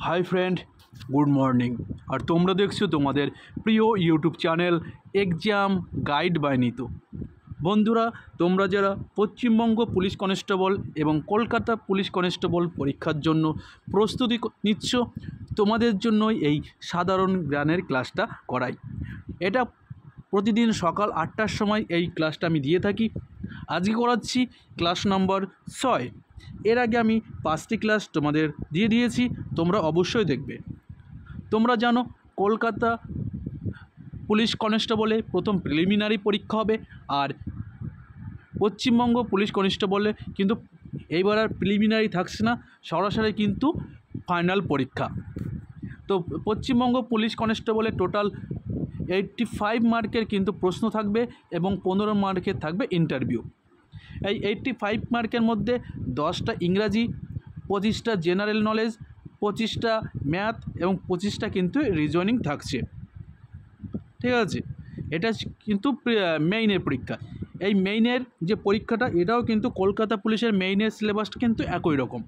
High friend, good morning. আর তোমরা দেখছো তোমাদের প্রিয় YouTube channel exam guide by Nitu. বন্ধুরা, তোমরা যারা পশ্চিমবঙ্গ পুলিশ কনস্টেবল এবং কলকাতা পুলিশ কনস্টেবল পরীক্ষার জন্য প্রস্তুতি নিচ্ছ, তোমাদের জন্যই এই সাধারণ জ্ঞানের ক্লাসটা করাই। এটা প্রতিদিন সকাল 8টার সময় এই ক্লাসটা আমি দিয়ে থাকি। আজকে করাচ্ছি ক্লাস নম্বর 6। এর আগে আমি 5টি ক্লাস তোমাদের দিয়ে দিয়েছি, তোমরা অবশ্যই দেখবে। তোমরা জানো কলকাতা পুলিশ কনস্টেবলে প্রথম প্রিলিমিনারি পরীক্ষা হবে, আর পশ্চিমবঙ্গ পুলিশ কনস্টেবলে কিন্তু এইবার আর প্রিলিমিনারি থাকছে না, সরাসরি কিন্তু ফাইনাল পরীক্ষা। তো পশ্চিমবঙ্গ পুলিশ কনস্টেবলে টোটাল 85 মার্কের কিন্তু প্রশ্ন থাকবে এবং 15 মার্কের থাকবে ইন্টারভিউ। এই 85 মার্কের মধ্যে 10টা ইংরাজি, 25টা জেনারেল নলেজ, 25টা ম্যাথ এবং 25টা কিন্তু রিজনিং থাকছে। ঠিক আছে, এটা কিন্তু মেইনের পরীক্ষা। এই মেইনের যে পরীক্ষাটা, এটাও কিন্তু কলকাতা পুলিশের মেইনের সিলেবাসটা কিন্তু একই রকম।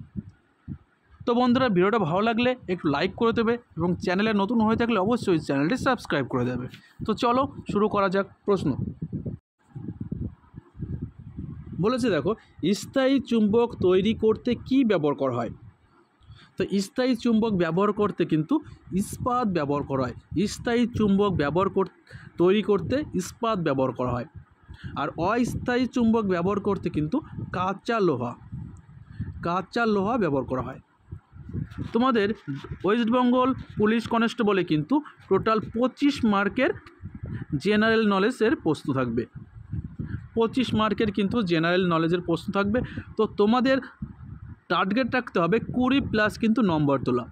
তো বন্ধুরা, ভিডিওটা ভালো লাগলে একটু লাইক করে দেবে এবং চ্যানেলে নতুন হয়ে থাকলে অবশ্যই চ্যানেলটি সাবস্ক্রাইব করে দেবে। তো চলো শুরু করা যাক। প্রশ্ন বলেছে, দেখো, স্থায়ী চুম্বক তৈরি করতে কি ব্যবহার করা হয়? তো স্থায়ী চুম্বক ব্যবহার করতে কিন্তু ইস্পাত ব্যবহার করা হয়। স্থায়ী চুম্বক তৈরি করতে ইস্পাত ব্যবহার করা হয়। আর অস্থায়ী চুম্বক ব্যবহার করতে কিন্তু কাঁচা লোহা ব্যবহার করা হয়। তোমাদের ওয়েস্ট বেঙ্গল পুলিশ কনস্টেবলে কিন্তু টোটাল 25 মার্কের জেনারেল নলেজের প্রশ্ন থাকবে। 25 মার্কের কিন্তু জেনারেল নলেজের প্রশ্ন থাকবে। তো তোমাদের টার্গেট রাখতে হবে 20+ কিন্তু নম্বর তোলা।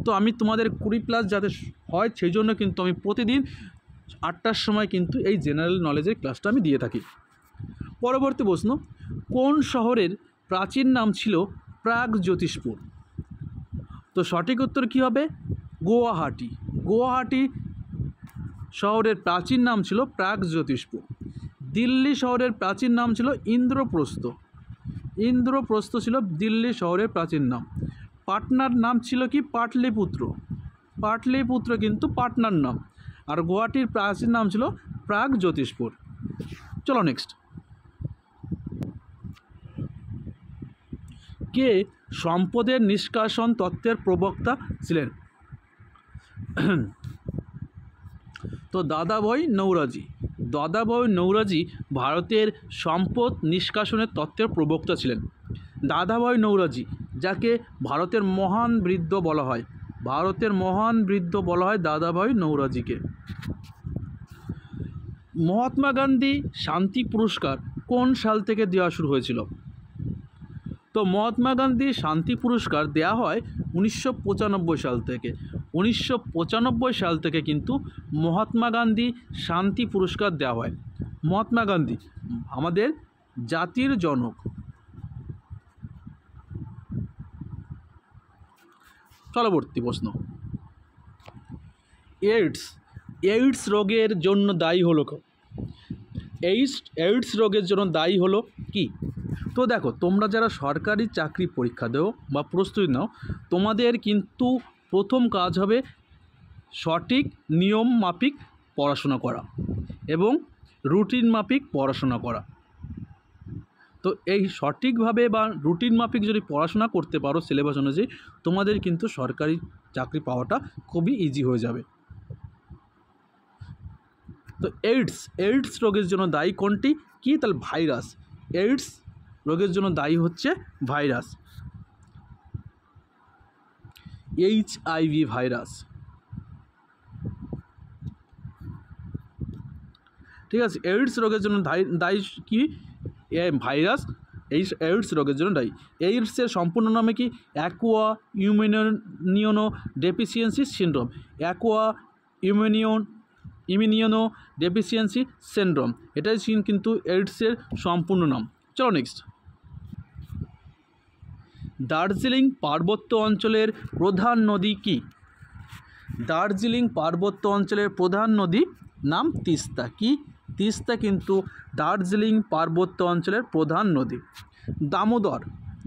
তো আমি তোমাদের 20+ যাতে হয় সেই জন্য কিন্তু আমি প্রতিদিন 8টার সময় কিন্তু এই জেনারেল নলেজের ক্লাসটা আমি দিয়ে থাকি। পরবর্তী প্রশ্ন, কোন শহরের প্রাচীন নাম ছিল প্রাগজ্যোতিষপুর? তো সঠিক উত্তর কী হবে? গুয়াহাটি শহরের প্রাচীন নাম ছিল প্রাগজ্যোতিষপুর। দিল্লি শহরের প্রাচীন নাম ছিল ইন্দ্রপ্রস্থ ছিল দিল্লি শহরের প্রাচীন নাম। পাটনার নাম ছিল কি? পাটলিপুত্র কিন্তু পাটনার নাম। আর গুয়াহাটির প্রাচীন নাম ছিল প্রাগজ্যোতিষপুর। চলো নেক্সট। কে সম্পদের নিষ্কাশন তত্ত্বের প্রবক্তা ছিলেন? তো দাদাভাই নৌরোজি ভারতের সম্পদ নিষ্কাশনের তত্ত্বের প্রবক্তা ছিলেন। দাদাভাই নৌরোজি, যাকে ভারতের মহান বৃদ্ধ বলা হয়, দাদাভাই নৌরোজিকে। মহাত্মা গান্ধী শান্তি পুরস্কার কোন সাল থেকে দেওয়া শুরু হয়েছিল? তো মহাত্মা গান্ধী শান্তি পুরস্কার দেওয়া হয় 1995 সাল থেকে। 1995 সাল থেকে কিন্তু মহাত্মা গান্ধী শান্তি পুরস্কার দেওয়া হয়। মহাত্মা গান্ধী আমাদের জাতির জনক। পরবর্তী প্রশ্ন, এইডস রোগের জন্য দায়ী হলো এইডস রোগের জন্য দায়ী হলো কি? তো দেখো, তোমরা যারা সরকারি চাকরি পরীক্ষা দাও বা প্রস্তুতি নাও, তোমাদের কিন্তু প্রথম কাজ হবে সঠিক নিয়ম মাফিক পড়াশোনা করা এবং রুটিন মাফিক পড়াশোনা করা। তো এই সঠিকভাবে বা রুটিন মাফিক যদি পড়াশোনা করতে পারো সিলেবাস অনুযায়ী, তোমাদের কিন্তু সরকারি চাকরি পাওয়াটা খুবই ইজি হয়ে যাবে। তো এইডস রোগের জন্য দায়ী কোনটি? কি? তাহলে ভাইরাস। এইডস রোগের জন্য দায়ী হচ্ছে ভাইরাস, HIV ভাইরাস। ঠিক আছে, এইডস রোগের জন্য দায়ী কি? ভাইরাস এইডস রোগের জন্য দায়ী। এইডসের সম্পূর্ণ নামে কি? Aqua immuno deficiency syndrome. Immuno deficiency syndrome, এটাই কিন্তু এইডসের সম্পূর্ণ নাম। চলো নেক্সট। দার্জিলিং পার্বত্য অঞ্চলের প্রধান নদী কি? দার্জিলিং পার্বত্য অঞ্চলের প্রধান নদী নাম তিস্তা। কি? তিস্তা কিন্তু দার্জিলিং পার্বত্য অঞ্চলের প্রধান নদী। দামোদর,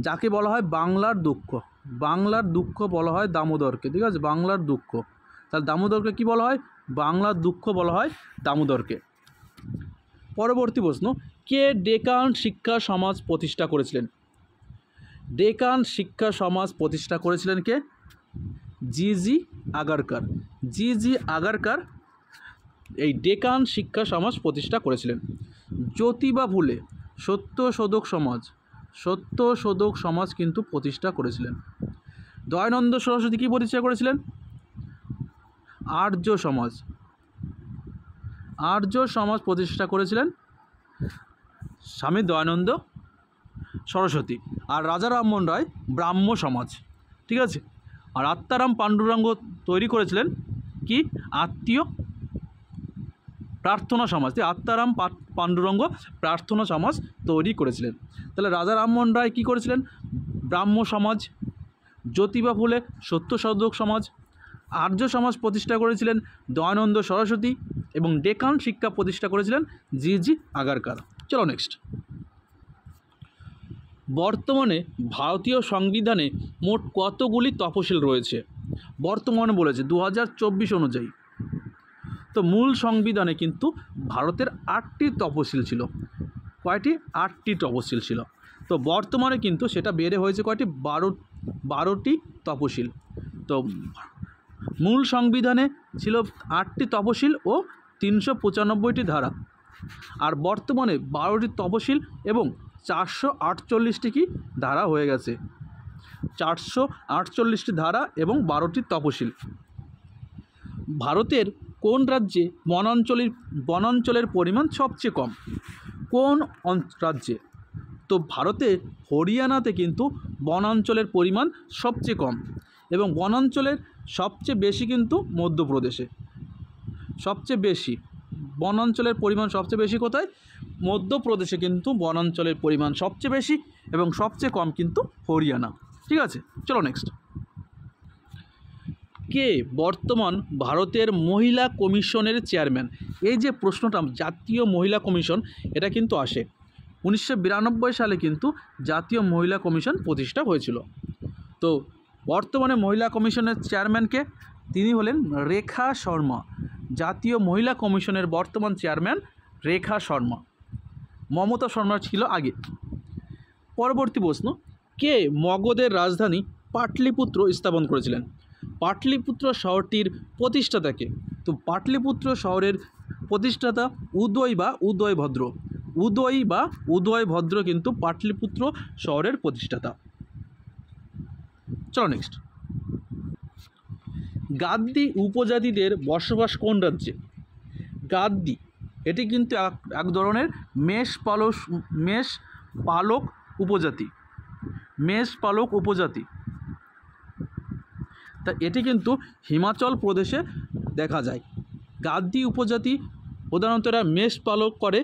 যাকে বলা হয় বাংলার দুঃখ, বাংলার দুঃখ বলা হয় দামোদরকে, ঠিক আছে, বাংলার দুঃখ। তাহলে দামোদরকে কি বলা হয়? বাংলার দুঃখ বলা হয় দামোদরকে। পরবর্তী প্রশ্ন, কে ডেকান শিক্ষা সমাজ প্রতিষ্ঠা করেছিলেন? ডেকান শিক্ষা সমাজ প্রতিষ্ঠা করেছিলেন কে? জি আগারকার। জি আগারকার এই ডেকান শিক্ষা সমাজ প্রতিষ্ঠা করেছিলেন। জ্যোতিবা ফুলে সত্যশোধক সমাজ কিন্তু প্রতিষ্ঠা করেছিলেন। দয়ানন্দ সরস্বতী কী প্রতিষ্ঠা করেছিলেন? আর্য সমাজ প্রতিষ্ঠা করেছিলেন স্বামী দয়ানন্দ সরস্বতী। আর রাজা রামমোহন রায় ব্রাহ্ম সমাজ, ঠিক আছে। আর আত্মারাম পাণ্ডুরঙ্গ তৈরি করেছিলেন কি? আত্মীয় প্রার্থনা সমাজ। আত্মারাম পাণ্ডুরঙ্গ প্রার্থনা সমাজ তৈরি করেছিলেন। তাহলে রাজা রামমোহন রায় কী করেছিলেন? ব্রাহ্ম সমাজ। জ্যোতিবা ফুলে সত্যশোধক সমাজ। আর্য সমাজ প্রতিষ্ঠা করেছিলেন দয়ানন্দ সরস্বতী এবং ডেকান শিক্ষা প্রতিষ্ঠা করেছিলেন জি আগারকার। চলো নেক্সট। বর্তমানে ভারতীয় সংবিধানে মোট কতগুলি তফসিল রয়েছে? বর্তমানে বলেছে 2024 অনুযায়ী। তো মূল সংবিধানে কিন্তু ভারতের 8টি তফসিল ছিল। কয়টি? 8টি তফসিল ছিল। তো বর্তমানে কিন্তু সেটা বেড়ে হয়েছে কয়টি? 12টি তফসিল। তো মূল সংবিধানে ছিল 8টি তফসিল ও 395টি ধারা, আর বর্তমানে 12টি তফসিল এবং 448টি কি ধারা হয়ে গেছে। 448টি ধারা এবং 12টি তফসিল। ভারতের কোন রাজ্যে বনাঞ্চলের পরিমাণ সবচেয়ে কম? কোন রাজ্যে? তো ভারতে হরিয়ানাতে কিন্তু বনাঞ্চলের পরিমাণ সবচেয়ে কম, এবং বনাঞ্চলের সবচেয়ে বেশি কিন্তু মধ্যপ্রদেশে। সবচেয়ে বেশি বনাঞ্চলের পরিমাণ সবচেয়ে বেশি কোথায়? মধ্যপ্রদেশে কিন্তু বনাঞ্চলের পরিমাণ সবচেয়ে বেশি এবং সবচেয়ে কম কিন্তু হরিয়ানা, ঠিক আছে। চলো নেক্সট। কে বর্তমান ভারতের মহিলা কমিশনের চেয়ারম্যান? এই যে প্রশ্নটা, জাতীয় মহিলা কমিশন, এটা কিন্তু আসে 1992 সালে কিন্তু জাতীয় মহিলা কমিশন প্রতিষ্ঠা হয়েছিল। তো বর্তমানে মহিলা কমিশনের চেয়ারম্যানকে? তিনি হলেন রেখা শর্মা। জাতীয় মহিলা কমিশনের বর্তমান চেয়ারম্যান রেখা শর্মা। মমতা শর্মা ছিল আগে। পরবর্তী প্রশ্ন, কে মগধের রাজধানী পাটলিপুত্র স্থাপন করেছিলেন? পাটলিপুত্র শহরটির প্রতিষ্ঠাতাকে? তো পাটলিপুত্র শহরের প্রতিষ্ঠাতা উদয়ভদ্র কিন্তু পাটলিপুত্র শহরের প্রতিষ্ঠাতা। চলো নেক্সট। গাদ্দি উপজাতিদের বসবাস কোন রাজ্যে? গাদ্দি এটি কিন্তু এক ধরনের মেষপালক উপজাতি। তা এটি কিন্তু হিমাচল প্রদেশে দেখা যায়। গাদ্দি উপজাতি প্রধানত এরা মেষ পালক করে,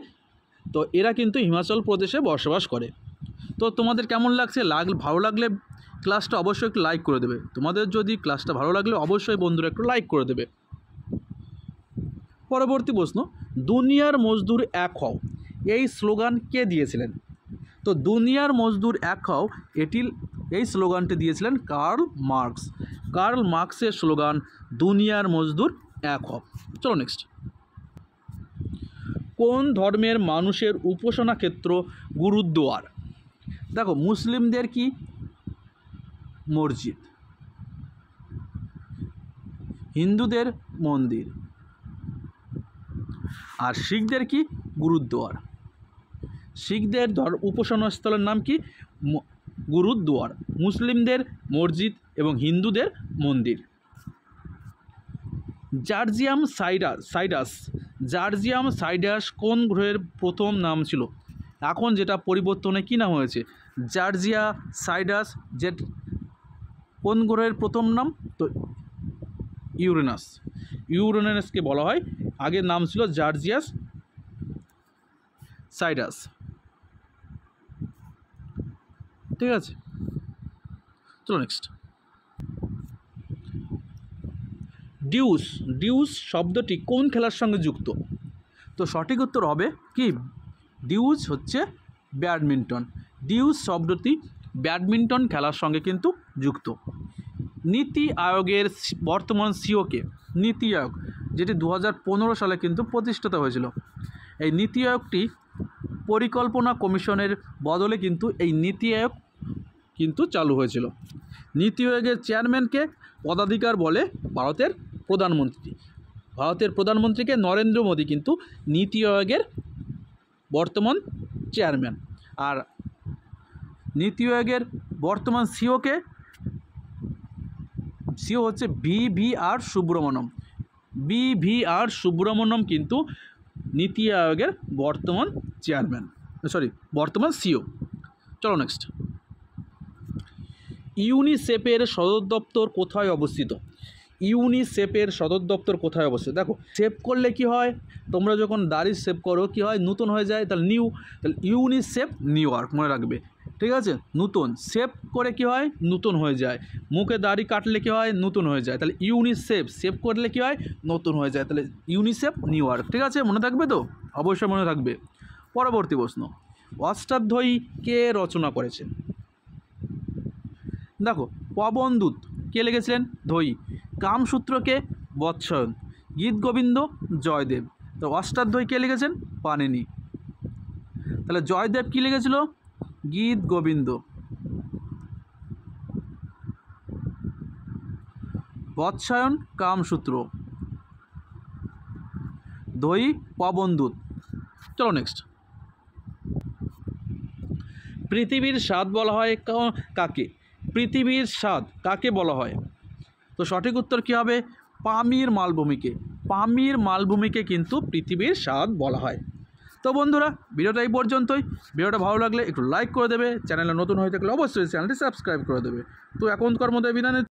তো এরা কিন্তু হিমাচল প্রদেশে বসবাস করে। তো তোমাদের কেমন লাগছে? ভালো লাগলে ক্লাসটা অবশ্যই একটু লাইক করে দেবে। তোমাদের যদি ক্লাসটা ভালো লাগলে অবশ্যই বন্ধুরা একটু লাইক করে দেবে। পরবর্তী প্রশ্ন, দুনিয়ার মজদুর এক হও, এই স্লোগান কে দিয়েছিলেন? তো দুনিয়ার মজদুর এক হও এই স্লোগানটি দিয়েছিলেন কার্ল মার্কসের স্লোগান দুনিয়ার মজদুর এক হও। চলো নেক্সট। কোন ধর্মের মানুষের উপাসনা ক্ষেত্র গুরুদ্বার? দেখো, মুসলিমদের কি? মসজিদ। হিন্দুদের মন্দির। আর শিখদের কি? গুরুদ্বার। শিখদের উপাসনা স্থলের নাম কি? গুরুদ্বার। মুসলিমদের মসজিদ এবং হিন্দুদের মন্দির। জার্জিয়াম সাইডাস কোন গ্রহের প্রথম নাম ছিল? এখন যেটা পরিবর্তনে কি নাম হয়েছে? জার্জিয়া সাইডাস। যে কোন গ্রহের প্রথম নাম? তো ইউরেনাসকে বলা হয়, আগের নাম ছিল জার্জিয়াস সাইডাস, ঠিক আছে। চলো নেক্সট। ডিউস শব্দটি কোন খেলার সঙ্গে যুক্ত? তো সঠিক উত্তর হবে কি? ডিউস হচ্ছে ব্যাডমিন্টন। ডিউস শব্দটি ব্যাডমিন্টন খেলার সঙ্গে কিন্তু যুক্ত। নীতি আয়োগের বর্তমান সিওকে, নীতি আয়োগ যেটি 2015 সালে কিন্তু প্রতিষ্ঠিত হয়েছিল। এই নীতি আয়োগটি পরিকল্পনা কমিশনের বদলে কিন্তু এই নীতি আয়োগ কিন্তু চালু হয়েছিল। নীতি আয়োগের চেয়ারম্যানকে পদাধিকার বলে ভারতের প্রধানমন্ত্রী। ভারতের প্রধানমন্ত্রীকে নরেন্দ্র মোদী কিন্তু নীতি আয়োগের বর্তমান চেয়ারম্যান। আর নীতি আয়োগের বর্তমান সিওকে, সিও হচ্ছে বিভিআর সুব্রমণ্যম। বিভিআর সুব্রমণ্যম কিন্তু নীতি আয়োগের বর্তমান চেয়ারম্যান, বর্তমান সিও। চলো নেক্সট। ইউনিসেফের সদর দপ্তর কোথায় অবস্থিত? ইউনিসেফের সদর দপ্তর কোথায় অবস্থিত? দেখো, সেভ করলে কি হয়, তোমরা যখন দাড়ি সেভ করো কি হয়, নতুন হয়ে যায়, তাহলে নিউ, তাহলে ইউনিসেফ নিউ ইয়র্ক মনে রাখবে, ঠিক আছে। নতুন সেভ করে কি হয়, নতুন হয়ে যায়। মুখে দাড়ি কাটলে কি হয়, নতুন হয়ে যায়, তাহলে ইউনিসেফ। সেভ করলে কি হয়, নতুন হয়ে যায়, তাহলে ইউনিসেফ নিউ ইয়র্ক, ঠিক আছে। মনে থাকবে তো? অবশ্যই মনে থাকবে। পরবর্তী প্রশ্ন, অষ্টাধ্যায়ী কে রচনা করেছেন? দেখো, পবনদূত কে লিখেছিলেন? ধৈ। কামসূত্রকে বৎসায়ন, গীত গোবিন্দ জয়দেব। তো অষ্টাধ্যায়ী কে লিখেছেন? পাণিনি। তাহলে জয়দেব কি লিখেছিল? গীত গোবিন্দ। বৎসায়ন কামসূত্র, ধৈ পবনদূত। চলো নেক্সট। পৃথিবীর স্বাদ বলা হয় কাকে? পৃথিবীর স্বাদ কাকে বলা হয়? তো সঠিক উত্তর কী হবে? পামির মালভূমিকে। পামির মালভূমিকে কিন্তু পৃথিবীর স্বাদ বলা হয়। তো বন্ধুরা, ভিডিওটা এই পর্যন্তই। ভিডিওটা ভালো লাগলে একটু লাইক করে দেবে, চ্যানেলে নতুন হয়ে থাকলে অবশ্যই চ্যানেলটি সাবস্ক্রাইব করে দেবে। তো এখনকার মধ্যে বিদায়।